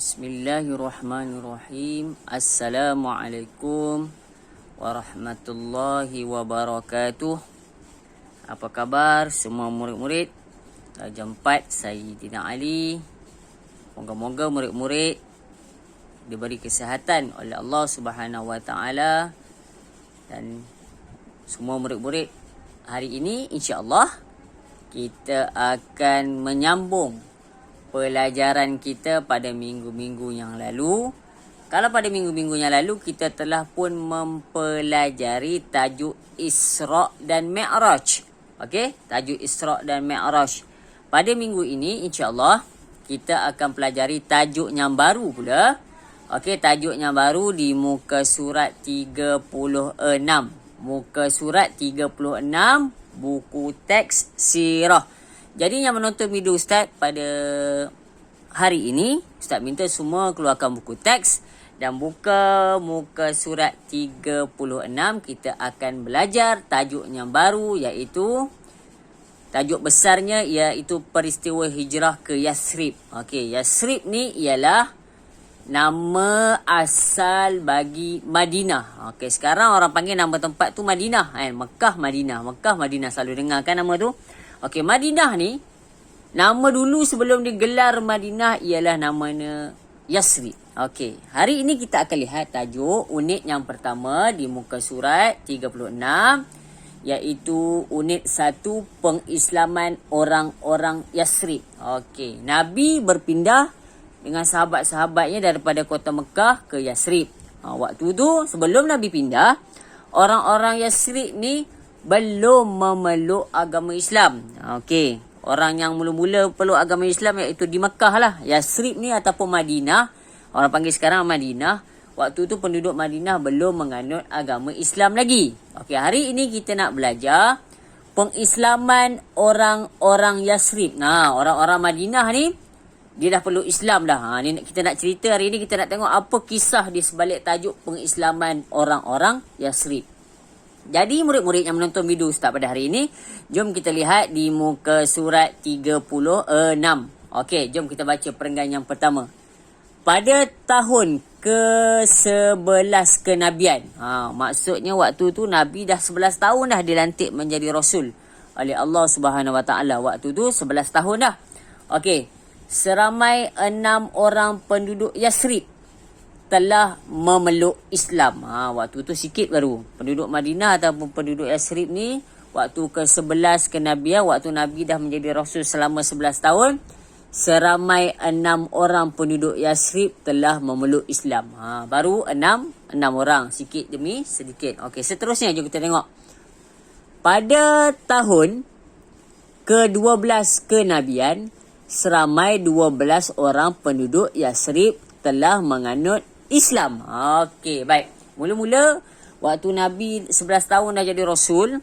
Bismillahirrahmanirrahim. Assalamualaikum warahmatullahi wabarakatuh. Apa khabar semua murid-murid darjah 4 Sayyidina Ali? Moga-moga murid-murid diberi kesihatan oleh Allah Subhanahu wa taala, dan semua murid-murid hari ini insya-Allah kita akan menyambung pelajaran kita pada minggu-minggu yang lalu. Kalau pada minggu-minggu yang lalu kita telah pun mempelajari tajuk Isra' dan Mi'raj. Okey, tajuk Isra' dan Mi'raj. Pada minggu ini insya-Allah kita akan pelajari tajuk yang baru pula. Okey, tajuk yang baru di muka surat 36. Muka surat 36 buku teks sirah. Jadi yang menonton video Ustaz pada hari ini, Ustaz minta semua keluarkan buku teks dan buka muka surat 36. Kita akan belajar tajuk yang baru, iaitu tajuk besarnya iaitu peristiwa hijrah ke Yathrib. Okey, Yathrib ni ialah nama asal bagi Madinah. Okey, sekarang orang panggil nama tempat tu Madinah kan, Mekah Madinah selalu dengar kan nama tu. Okey, Madinah ni nama dulu sebelum digelar Madinah ialah namanya Yathrib. Okey, hari ini kita akan lihat tajuk unit yang pertama di muka surat 36, iaitu unit 1, pengislaman orang-orang Yathrib. Okey, Nabi berpindah dengan sahabat-sahabatnya daripada kota Mekah ke Yathrib. Waktu tu sebelum Nabi pindah, orang-orang Yathrib ni belum memeluk agama Islam. Okey, orang yang mula-mula peluk agama Islam iaitu di Mekah lah. Yathrib ni ataupun Madinah, orang panggil sekarang Madinah. Waktu tu penduduk Madinah belum menganut agama Islam lagi. Okey, hari ini kita nak belajar pengislaman orang-orang Yathrib. Nah, orang-orang Madinah ni dia dah peluk Islam dah. Ni kita nak cerita hari ini, kita nak tengok apa kisah di sebalik tajuk pengislaman orang-orang Yathrib. Jadi murid-murid yang menonton video Ustaz pada hari ini, jom kita lihat di muka surat 36. Okey, jom kita baca perenggan yang pertama. Pada tahun ke-11 kenabian. Maksudnya waktu tu Nabi dah 11 tahun dah dilantik menjadi Rasul oleh Allah Subhanahu Wa Taala. Waktu tu 11 tahun dah. Okey, seramai 6 orang penduduk Yathrib telah memeluk Islam. Waktu tu sikit baru. Penduduk Madinah ataupun penduduk Yathrib ni, waktu ke-11 kenabian, waktu Nabi dah menjadi Rasul selama 11 tahun, seramai 6 orang penduduk Yathrib telah memeluk Islam. Baru 6 orang. Sikit demi sedikit. Okey, seterusnya jom kita tengok. Pada tahun ke-12 kenabian, seramai 12 orang penduduk Yathrib telah menganut Islam. Okey, baik. Mula-mula waktu Nabi 11 tahun dah jadi Rasul,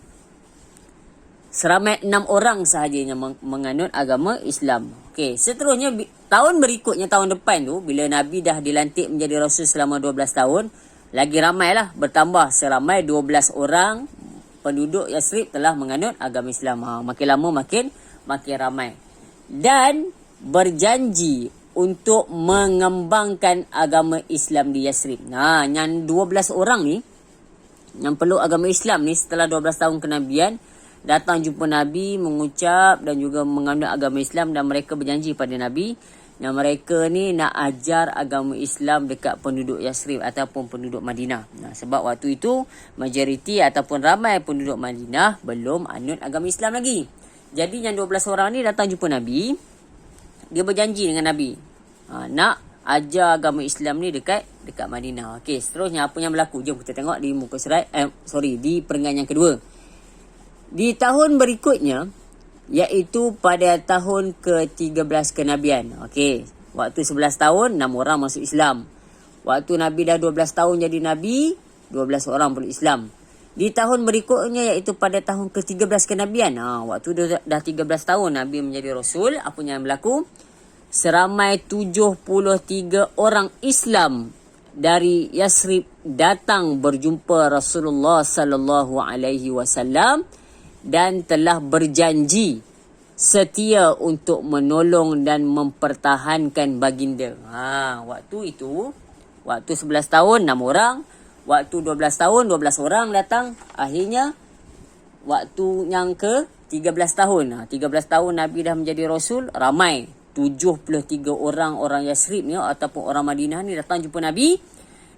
seramai 6 orang sahajanya menganut agama Islam. Okey, seterusnya tahun berikutnya, tahun depan tu, bila Nabi dah dilantik menjadi Rasul selama 12 tahun, lagi ramailah, bertambah seramai 12 orang penduduk Yathrib telah menganut agama Islam. Makin lama makin ramai. Dan berjanji untuk mengembangkan agama Islam di Yathrib. Yang 12 orang ni yang peluk agama Islam ni, setelah 12 tahun kenabian, datang jumpa Nabi, mengucap dan juga menganut agama Islam, dan mereka berjanji pada Nabi yang mereka ni nak ajar agama Islam dekat penduduk Yathrib ataupun penduduk Madinah. Sebab waktu itu majoriti ataupun ramai penduduk Madinah belum anut agama Islam lagi. Jadi yang 12 orang ni datang jumpa Nabi. Dia berjanji dengan Nabi nak ajar agama Islam ni dekat Madinah. Okey, seterusnya apa yang berlaku? Jom kita tengok di muka surat di perenggan yang kedua. Di tahun berikutnya, iaitu pada tahun ke-13 kenabian. Okey, waktu 11 tahun 6 orang masuk Islam. Waktu Nabi dah 12 tahun jadi Nabi, 12 orang peluk Islam. Di tahun berikutnya, iaitu pada tahun ke-13 kenabian. Waktu dia dah 13 tahun Nabi menjadi Rasul, apa yang berlaku? Seramai 73 orang Islam dari Yathrib datang berjumpa Rasulullah sallallahu alaihi wasallam dan telah berjanji setia untuk menolong dan mempertahankan baginda. Waktu itu, waktu 11 tahun 6 orang, waktu 12 tahun 12 orang datang, akhirnya waktu yang ke 13 tahun. 13 tahun Nabi dah menjadi Rasul, ramai 73 orang Yasrib ni ataupun orang Madinah ni datang jumpa Nabi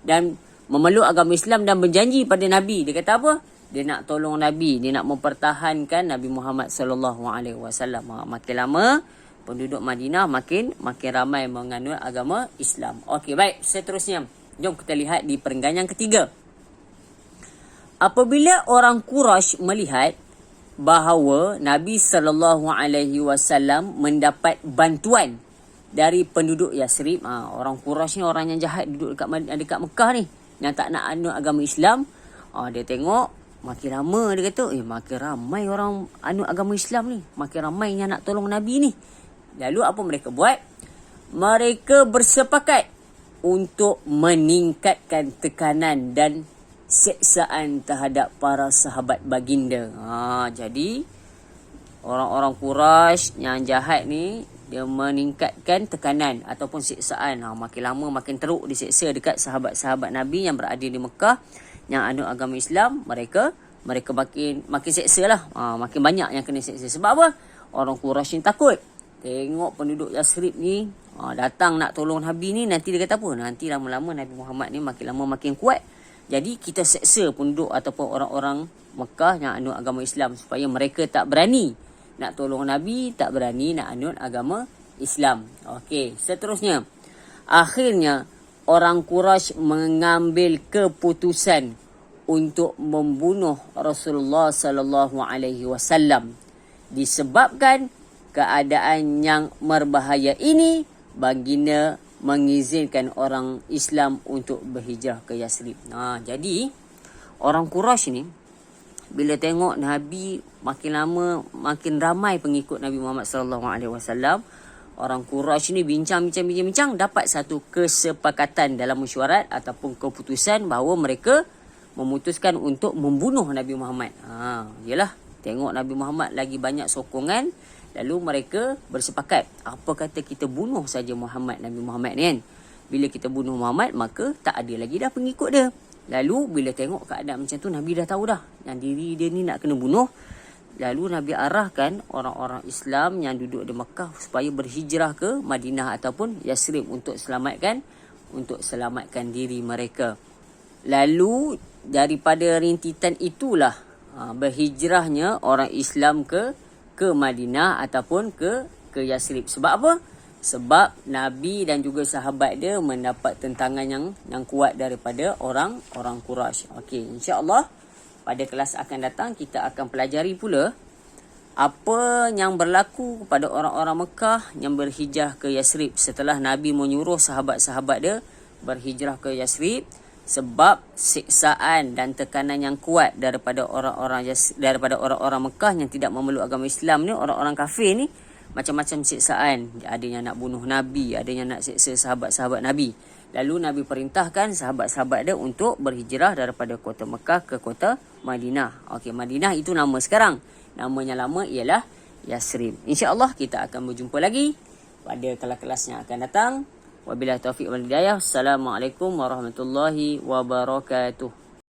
dan memeluk agama Islam dan berjanji pada Nabi. Dia kata apa? Dia nak tolong Nabi, dia nak mempertahankan Nabi Muhammad sallallahu alaihi wasallam. Makin lama penduduk Madinah makin ramai menganut agama Islam. Okey, baik, seterusnya jom kita lihat di perenggan yang ketiga. Apabila orang Quraisy melihat bahawa Nabi sallallahu alaihi wasallam mendapat bantuan dari penduduk Yasrib, orang Quraisy ni orang yang jahat duduk dekat Mekah ni, yang tak nak anut agama Islam. Dia tengok makin lama, dia kata, makin ramai orang anut agama Islam ni, makin ramai yang nak tolong Nabi ni. Lalu apa mereka buat? Mereka bersepakat untuk meningkatkan tekanan dan seksaan terhadap para sahabat baginda. Jadi orang-orang Quraisy yang jahat ni, dia meningkatkan tekanan ataupun seksaan. Makin lama makin teruk diseksa dekat sahabat-sahabat Nabi yang berada di Mekah yang anut agama Islam. Mereka makin seksa lah. Makin banyak yang kena seksa. Sebab apa? Orang Quraisy ni takut. Tengok penduduk Yasrib ni datang nak tolong Nabi ni, nanti dia kata apa? Nanti lama-lama Nabi Muhammad ni makin lama makin kuat. Jadi kita seksa penduduk ataupun orang-orang Mekah yang anut agama Islam supaya mereka tak berani nak tolong Nabi, tak berani nak anut agama Islam. Okey, seterusnya. Akhirnya orang Quraisy mengambil keputusan untuk membunuh Rasulullah sallallahu alaihi wasallam. Disebabkan keadaan yang berbahaya ini, baginda mengizinkan orang Islam untuk berhijrah ke Yasrib. Jadi orang Quraisy ni bila tengok Nabi makin lama makin ramai pengikut Nabi Muhammad sallallahu alaihi wasallam, orang Quraisy ni bincang dapat satu kesepakatan dalam mesyuarat ataupun keputusan bahawa mereka memutuskan untuk membunuh Nabi Muhammad. Yalah, tengok Nabi Muhammad lagi banyak sokongan, lalu mereka bersepakat, apa kata kita bunuh saja Nabi Muhammad ni kan. Bila kita bunuh Muhammad, maka tak ada lagi dah pengikut dia. Lalu bila tengok keadaan macam tu, Nabi dah tahu dah yang diri dia ni nak kena bunuh. Lalu Nabi arahkan orang-orang Islam yang duduk di Mekah supaya berhijrah ke Madinah ataupun Yasrib untuk selamatkan diri mereka. Lalu daripada rintitan itulah berhijrahnya orang Islam ke Madinah ataupun ke Yasrib. Sebab apa? Sebab Nabi dan juga sahabat dia mendapat tentangan yang kuat daripada orang Quraisy. Okey, insya-Allah pada kelas akan datang kita akan pelajari pula apa yang berlaku kepada orang-orang Mekah yang berhijrah ke Yasrib setelah Nabi menyuruh sahabat-sahabat dia berhijrah ke Yasrib, sebab siksaan dan tekanan yang kuat daripada orang-orang Mekah yang tidak memeluk agama Islam ni, orang-orang kafir ni, macam-macam siksaan. Ada yang nak bunuh Nabi, ada yang nak siksa sahabat-sahabat Nabi. Lalu Nabi perintahkan sahabat-sahabat dia untuk berhijrah daripada kota Mekah ke kota Madinah. Okey, Madinah itu nama sekarang. Namanya lama ialah Yasrib. InsyaAllah kita akan berjumpa lagi pada kelas-kelas yang akan datang. Wabillahi taufiq wal hidayah. Assalamualaikum warahmatullahi wabarakatuh.